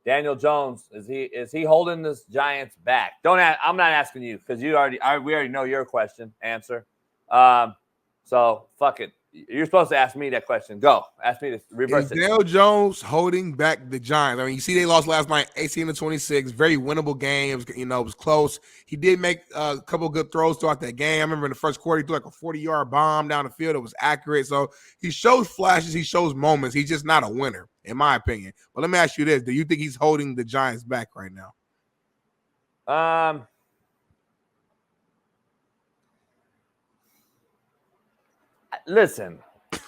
Daniel Jones, is he holding this Giants back? I'm not asking you because we already know your answer. So fuck it. You're supposed to ask me that question. Go. Ask me to reverse it. Daniel Jones holding back the Giants? I mean, you see they lost last night, 18-26. Very winnable games. It was close. He did make a couple of good throws throughout that game. I remember in the first quarter, he threw like a 40-yard bomb down the field. It was accurate. So he shows flashes. He shows moments. He's just not a winner, in my opinion. But let me ask you this. Do you think he's holding the Giants back right now? Listen.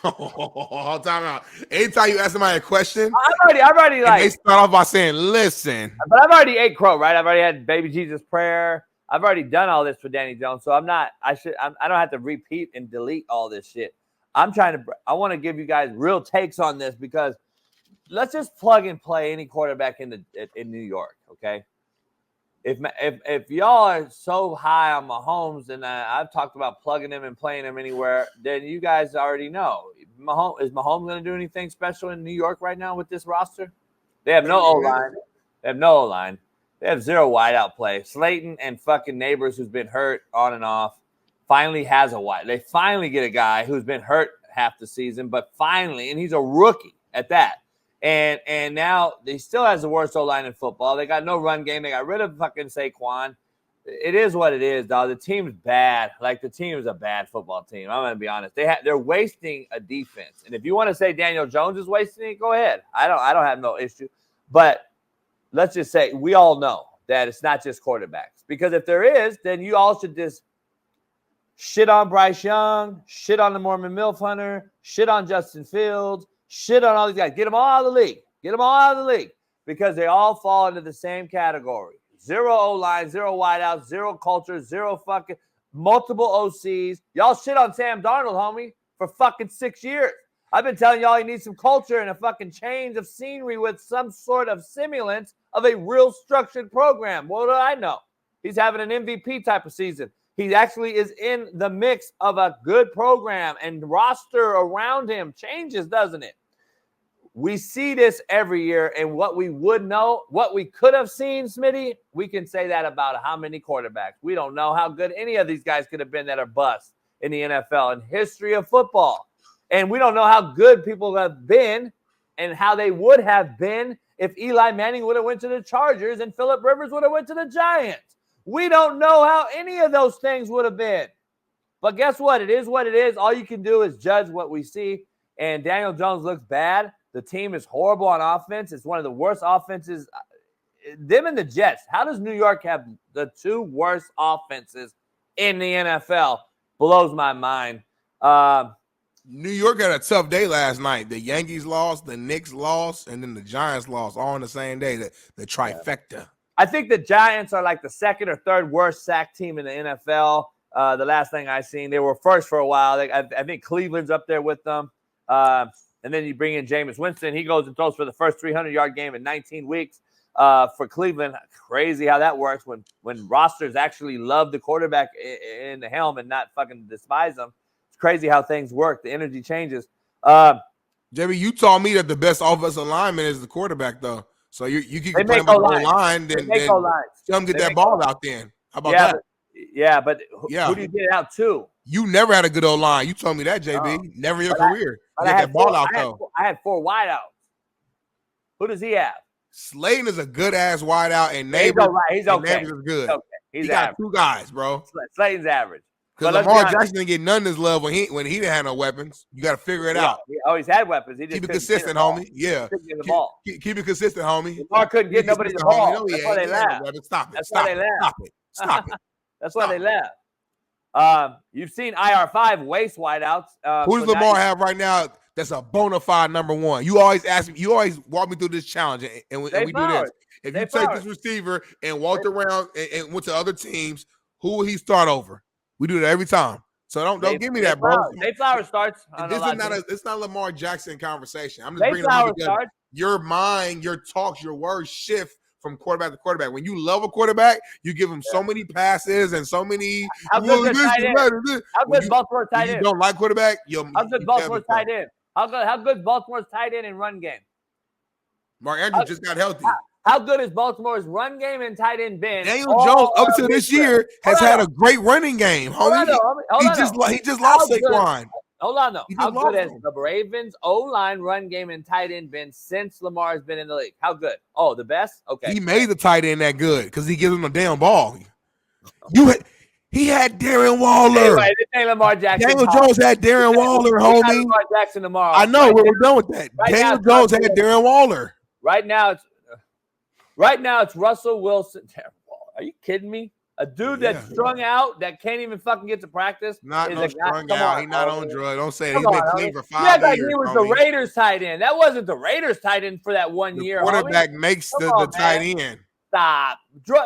Time out. Anytime you ask somebody a question, I've already like they start off by saying, "Listen." But I've already ate crow, right? I've already had baby Jesus prayer. I've already done all this for Danny Jones, so I don't have to repeat and delete all this shit. I want to give you guys real takes on this because let's just plug and play any quarterback in New York, okay? If y'all are so high on Mahomes, and I've talked about plugging him and playing him anywhere, then you guys already know. Is Mahomes going to do anything special in New York right now with this roster? They have no O-line. They have zero wideout play. Slayton and fucking Neighbors, who's been hurt on and off, finally has a wide. They finally get a guy who's been hurt half the season, but finally, and he's a rookie at that. And now he still has the worst O-line in football. They got no run game. They got rid of fucking Saquon. It is what it is, dog. The team's bad. Like, the team is a bad football team. I'm going to be honest. They're wasting a defense. And if you want to say Daniel Jones is wasting it, go ahead. I don't have no issue. But let's just say we all know that it's not just quarterbacks. Because if there is, then you all should just shit on Bryce Young, shit on the Mormon Milf Hunter, shit on Justin Fields, shit on all these guys. Get them all out of the league. Get them all out of the league because they all fall into the same category. Zero O-line, zero wideouts, zero culture, zero fucking multiple OCs. Y'all shit on Sam Darnold, homie, for fucking 6 years. I've been telling y'all he needs some culture and a fucking change of scenery with some sort of semblance of a real structured program. What do I know? He's having an MVP type of season. He actually is in the mix of a good program, and roster around him changes, doesn't it? We see this every year, and what we would know, what we could have seen, Smitty, we can say that about how many quarterbacks. We don't know how good any of these guys could have been that are bust in the NFL in history of football. And we don't know how good people have been and how they would have been if Eli Manning would have went to the Chargers and Phillip Rivers would have went to the Giants. We don't know how any of those things would have been. But guess what? It is what it is. All you can do is judge what we see. And Daniel Jones looks bad. The team is horrible on offense. It's one of the worst offenses. Them and the Jets. How does New York have the two worst offenses in the NFL? Blows my mind. New York had a tough day last night. The Yankees lost, the Knicks lost, and then the Giants lost all on the same day. The trifecta. Yeah. I think the Giants are like the second or third worst sack team in the NFL. The last thing I seen, they were first for a while. I think Cleveland's up there with them. And then you bring in Jameis Winston. He goes and throws for the first 300-yard game in 19 weeks for Cleveland. Crazy how that works when rosters actually love the quarterback in the helm and not fucking despise them. It's crazy how things work. The energy changes. JB, you told me that the best offensive lineman is the quarterback, though. So you keep playing with O-line, then tell them get that ball out then. How about that? But who do you get it out to? You never had a good O-line. You told me that, JB. Never in your career. Get that ball out, though. I had 4 wideouts. Who does he have? Slayton is a good-ass wideout, and Neighbors, he's okay. Neighbors is good. Okay. He got 2 guys, bro. Slayton's average. Because Lamar Jackson didn't get none of his love when he didn't have no weapons. You got to figure it out. He always had weapons. He just keep it consistent, homie. Yeah. Keep it consistent, homie. Lamar couldn't get nobody the ball. That's why they laughed. Stop it. Stop it. That's why they laughed. You've seen IR5 waste wideouts. Who does Lamar have right now that's a bona fide number one? You always ask me. You always walk me through this challenge, and we do this. If you take this receiver and walked around and went to other teams, who will he start over? We do that every time. So don't give me that, bro. Mayflower starts. It's not a Lamar Jackson conversation. I'm just bringing it together. Your mind, your talks, your words shift from quarterback to quarterback. When you love a quarterback, you give him so many passes and so many. How good Baltimore's tight end? You don't like quarterback. How good Baltimore's tight end? How good Baltimore's tight end in run game? Mark Andrews just got healthy. How good has Baltimore's run game and tight end been? Daniel Jones, up to this year, has had a great running game, homie. He just lost Saquon. Hold on, though. How good has the Ravens' O-line, run game, and tight end been since Lamar has been in the league? How good? Oh, the best? Okay. He made the tight end that good because he gives him a damn ball. He had Darren Waller. Anyway, this ain't Lamar Jackson. Daniel Jones had Darren Waller, homie. Lamar Jackson tomorrow. I know. We're done with that. Daniel Jones had Darren Waller. Right now, it's Russell Wilson. Are you kidding me? A dude that's strung out that can't even fucking get to practice. Not no strung out. He's not on drugs. Don't say that. He's been clean for 5 years. Like he was the Raiders tight end. That wasn't the Raiders tight end for that 1 year. Quarterback makes the tight end. Stop.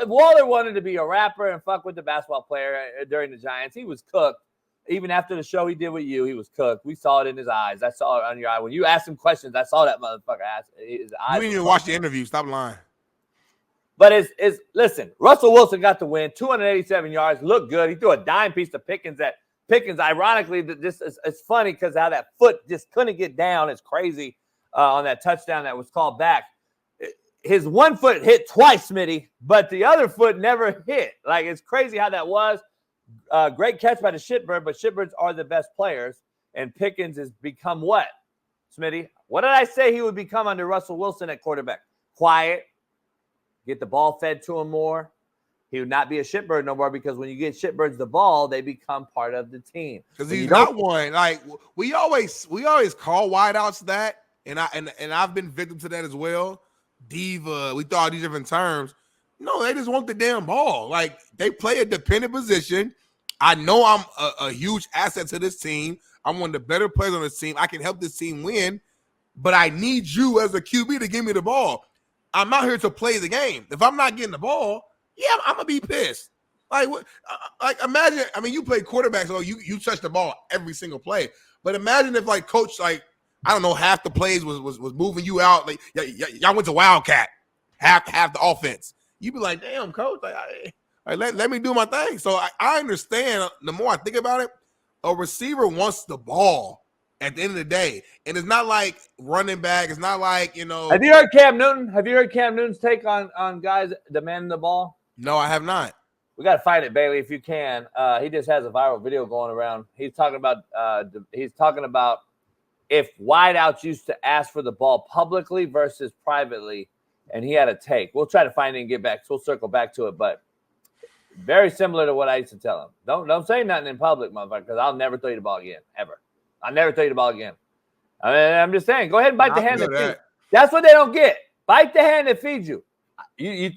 Waller wanted to be a rapper and fuck with the basketball player during the Giants. He was cooked. Even after the show he did with you, he was cooked. We saw it in his eyes. I saw it on your eye. When you asked him questions, I saw that motherfucker his eyes. You didn't even watch the interview. Stop lying. But listen, Russell Wilson got the win, 287 yards, looked good. He threw a dime piece to Pickens. Ironically, it's funny because how that foot just couldn't get down. It's crazy on that touchdown that was called back. His one foot hit twice, Smitty, but the other foot never hit. Like, it's crazy how that was. Great catch by the shitbird, but shitbirds are the best players. And Pickens has become what, Smitty? What did I say he would become under Russell Wilson at quarterback? Quiet. Get the ball fed to him more. He would not be a shitbird no more because when you get shitbirds the ball, they become part of the team. Because he's not one. Like we always call wideouts that, and I've been victim to that as well. Diva, we thought these different terms. No, they just want the damn ball. Like they play a dependent position. I know I'm a huge asset to this team. I'm one of the better players on this team. I can help this team win, but I need you as a QB to give me the ball. I'm out here to play the game. If I'm not getting the ball, I'm gonna be pissed. Like, imagine. I mean, you play quarterback, so you touch the ball every single play. But imagine if, like, coach, like, I don't know, half the plays was moving you out. Like, y'all went to Wildcat, half the offense. You'd be like, damn, coach, let me do my thing. So I understand. The more I think about it, a receiver wants the ball at the end of the day. And it's not like running back. It's not like, Have you heard Cam Newton? Have you heard Cam Newton's take on guys demanding the ball? No, I have not. We got to find it, Bailey, if you can. He just has a viral video going around. He's talking about if wideouts used to ask for the ball publicly versus privately, and he had a take. We'll try to find it and get back. So we'll circle back to it, but very similar to what I used to tell him. Don't say nothing in public, motherfucker, because I'll never throw you the ball again, ever. I'll never throw you the ball again. I mean, I'm just saying, go ahead and bite the hand that feeds you. That's what they don't get. Bite the hand that feeds you.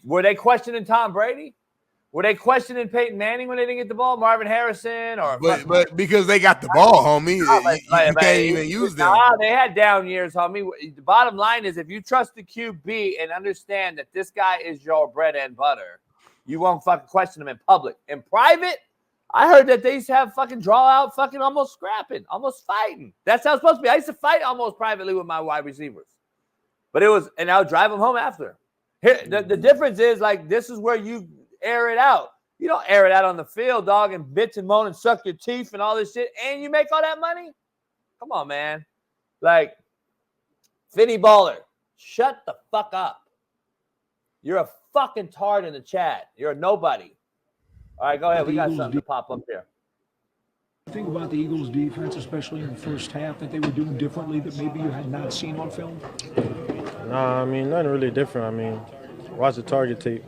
Were they questioning Tom Brady? Were they questioning Peyton Manning when they didn't get the ball? Marvin Harrison? But because they got the ball, homie, you can't even use them. They had down years, homie. The bottom line is if you trust the QB and understand that this guy is your bread and butter, you won't fucking question him in public. In private, I heard that they used to have fucking draw out, fucking almost scrapping, almost fighting. That's how it's supposed to be. I used to fight almost privately with my wide receivers. But and I would drive them home after. Here, the difference is, like, this is where you air it out. You don't air it out on the field, dog, and bitch and moan and suck your teeth and all this shit, and you make all that money? Come on, man. Like, Finny Baller, shut the fuck up. You're a fucking tard in the chat. You're a nobody. All right, go ahead. We got something to pop up here. Think about the Eagles' defense, especially in the first half, that they were doing differently that maybe you had not seen on film? Nah, I mean, nothing really different. I mean, watch the target tape.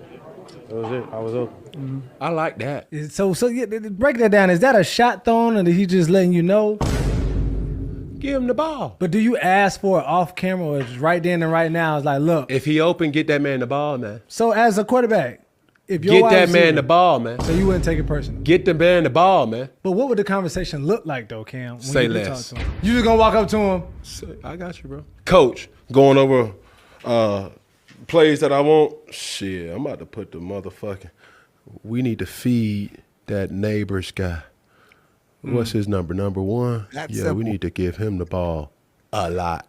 That was it. I was open. Mm-hmm. I like that. So yeah, break that down. Is that a shot thrown, or is he just letting you know? Give him the ball. But do you ask for it off camera, or is right then and right now? It's like, look. If he open, get that man the ball, man. So as a quarterback, if you're get that man the ball, man. So you wouldn't take it personal. Get the man the ball, man. But what would the conversation look like, though, Cam? When Say you less. Talk to him? You just gonna walk up to him? I got you, bro. Coach, going over plays that I want. Shit, I'm about to put the motherfucking. We need to feed that neighbor's guy. What's his number? Number 1? That's yeah, simple. We need to give him the ball a lot.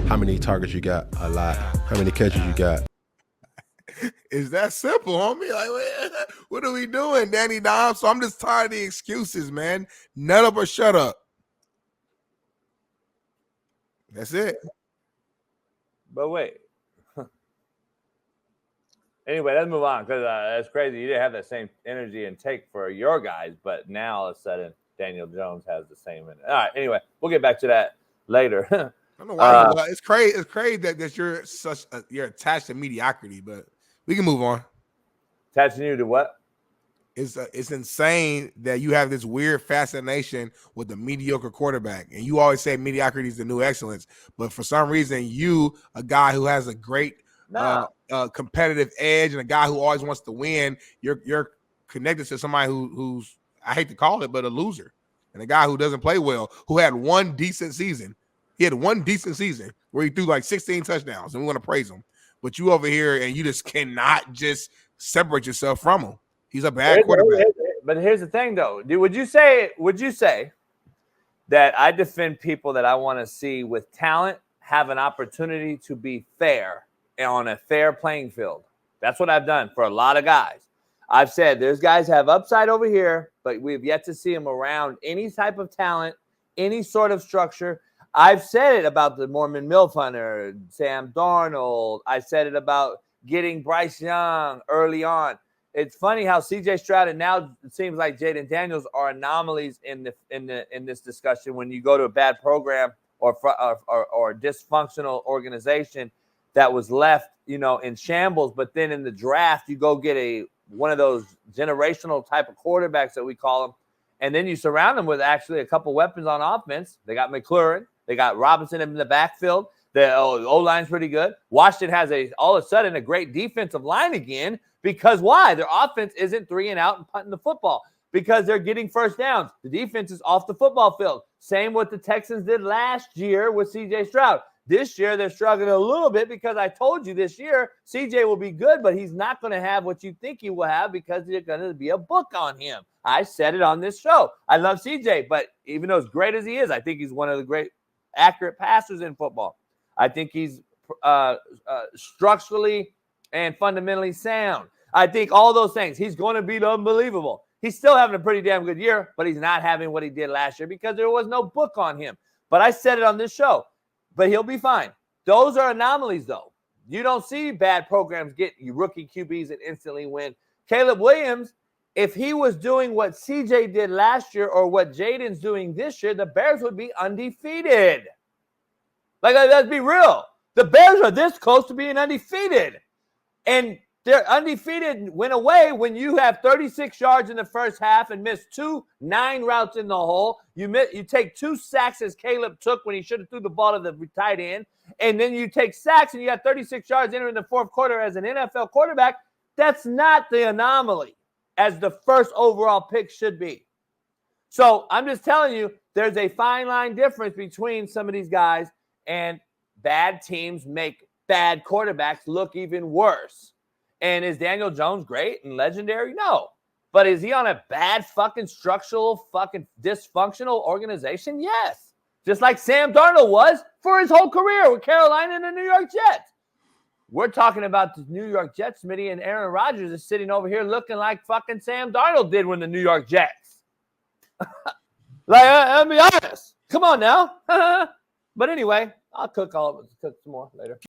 How many targets you got? A lot. How many catches you got? It's that simple, homie. Like, what are we doing, Danny Dom? So I'm just tired of the excuses, man. Nut up or shut up. That's it. But wait. Anyway, let's move on because that's crazy. You didn't have that same energy and take for your guys, but now all of a sudden Daniel Jones has the same. All right. Anyway, we'll get back to that later. I don't know why. It's crazy. It's crazy that you're attached to mediocrity, but we can move on. Attaching you to what? It's insane that you have this weird fascination with the mediocre quarterback, and you always say mediocrity is the new excellence. But for some reason, you, a guy who has a great competitive edge and a guy who always wants to win, you're connected to somebody who's, I hate to call it, but a loser, and a guy who doesn't play well, who had one decent season. He had one decent season where he threw like 16 touchdowns, and we want to praise him. But you over here, and you just cannot just separate yourself from him. He's a bad quarterback. But here's the thing, though. Would you say that I defend people that I want to see with talent have an opportunity to be fair and on a fair playing field? That's what I've done for a lot of guys. I've said there's guys have upside over here, but we've yet to see them around any type of talent, any sort of structure. I've said it about the Mormon Milf Hunter, Sam Darnold. I said it about getting Bryce Young early on. It's funny how C.J. Stroud and now it seems like Jaden Daniels are anomalies in this discussion. When you go to a bad program or dysfunctional organization that was left, in shambles, but then in the draft you go get one of those generational type of quarterbacks that we call them, and then you surround them with actually a couple weapons on offense. They got McLaurin, they got Robinson in the backfield. The O-line's pretty good. Washington has all of a sudden a great defensive line again. Because why? Their offense isn't 3 and out and punting the football because they're getting first downs. The defense is off the football field. Same what the Texans did last year with C.J. Stroud. This year, they're struggling a little bit because I told you this year, C.J. will be good, but he's not going to have what you think he will have because there's going to be a book on him. I said it on this show. I love C.J., but even though as great as he is, I think he's one of the great accurate passers in football. I think he's structurally and fundamentally sound. I think all those things. He's going to be unbelievable. He's still having a pretty damn good year, but he's not having what he did last year because there was no book on him. But I said it on this show. But he'll be fine. Those are anomalies, though. You don't see bad programs get rookie QBs and instantly win. Caleb Williams, if he was doing what CJ did last year or what Jaden's doing this year, the Bears would be undefeated. Like, let's be real. The Bears are this close to being undefeated. And they're undefeated went away when you have 36 yards in the first half and miss 2 9 routes in the hole. You take 2 sacks as Caleb took when he should have threw the ball to the tight end. And then you take sacks and you got 36 yards entering the fourth quarter as an NFL quarterback. That's not the anomaly as the first overall pick should be. So I'm just telling you, there's a fine line difference between some of these guys, and bad teams make bad quarterbacks look even worse. And is Daniel Jones great and legendary? No. But is he on a bad fucking structural fucking dysfunctional organization? Yes. Just like Sam Darnold was for his whole career with Carolina and the New York Jets. We're talking about the New York Jets, Smitty, and Aaron Rodgers is sitting over here looking like fucking Sam Darnold did when the New York Jets. I'll be honest. Come on now. But anyway, I'll cook some more later.